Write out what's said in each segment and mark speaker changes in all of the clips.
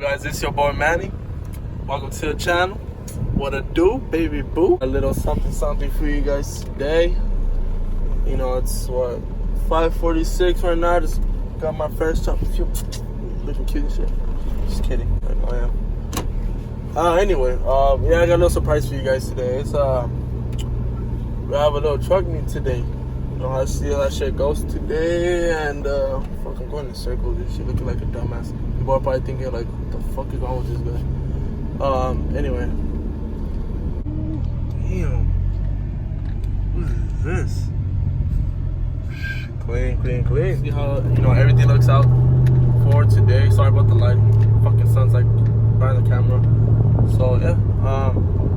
Speaker 1: Guys, it's your boy Manny. Welcome to the channel. What a do, baby boo. A little something for you guys today. You know, it's what, 5:46 right now. Just got my first time. Looking cute and shit. Just kidding. I am. Anyway, yeah, I got a little surprise for you guys today. It's we have a little truck meet today. You know how I see how that shit goes today, and fucking going in circles. This shit looking like a dumbass. People are probably thinking like, what the fuck is wrong with this guy? Anyway. Damn. What is this? Clean. See how, you know, everything looks out for today. Sorry about the lighting. Fucking sun's like behind the camera. So yeah,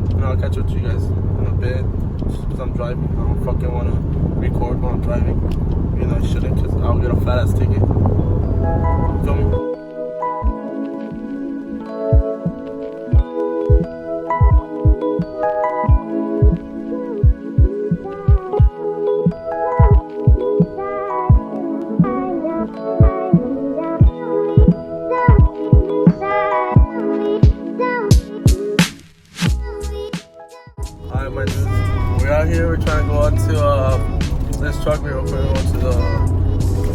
Speaker 1: you know, I'll catch up to you guys in a bit. Just because I'm driving. I don't fucking want to record while I'm driving. You know, I shouldn't, because I'll get a fat ass ticket. Feel me? We're out here, we're trying to go out to this truck meet real quick. We're going to the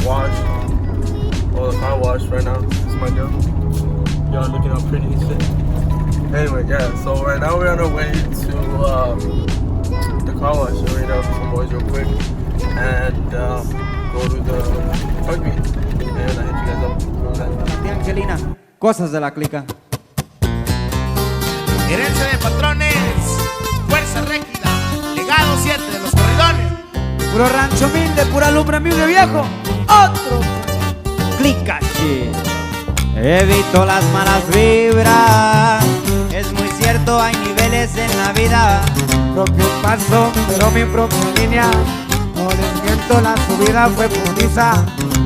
Speaker 1: wash, or the car wash right now. This is my girl. Y'all looking all pretty and shit. Anyway, yeah, so right now we're on our way to the car wash. We're meeting up with some boys real quick and go to the truck meet. And I hit you guys up.
Speaker 2: Y Angelina, cosas de la clica.
Speaker 3: Herencia de patrones, fuerza regida, legado 7 de los corridones.
Speaker 2: Puro rancho humilde, pura lumbre humilde viejo. Otro clica shit. Evito las malas vibras. Es muy cierto, hay niveles en la vida. Propio paso, pero mi propia línea. No les miento, la subida fue putiza.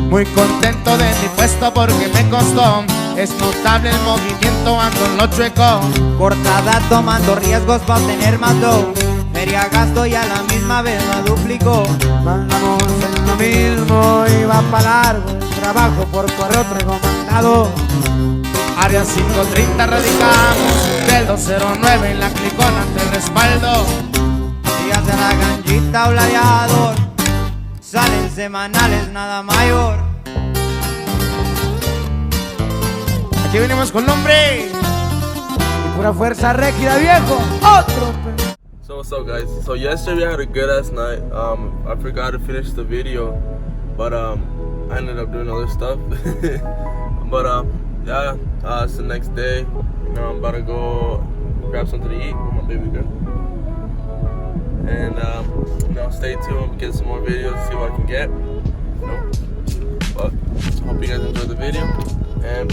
Speaker 3: Muy contento de mi puesto porque me costó. Es notable el movimiento, ando en lo chueco.
Speaker 2: Cortada tomando riesgos para obtener más dough. Feria gasto y a la misma vez la duplico. Mandamos en lo mismo y va para largo. El trabajo por correo traigo mandado.
Speaker 3: Área 530 radicamos, del 209 en la clicona te respaldo.
Speaker 2: Días de la ganchita o ladeador. Salen semanales, nada mayor.
Speaker 3: Aquí venimos con nombre
Speaker 2: Y pura fuerza regida viejo. Otro.
Speaker 1: So what's up, guys? So yesterday we had a good ass night. I forgot to finish the video, but I ended up doing other stuff. But yeah, it's the next day. You know, I'm about to go grab something to eat with my baby girl. And you know, stay tuned, get some more videos, see what I can get. You know, but hope you guys enjoyed the video and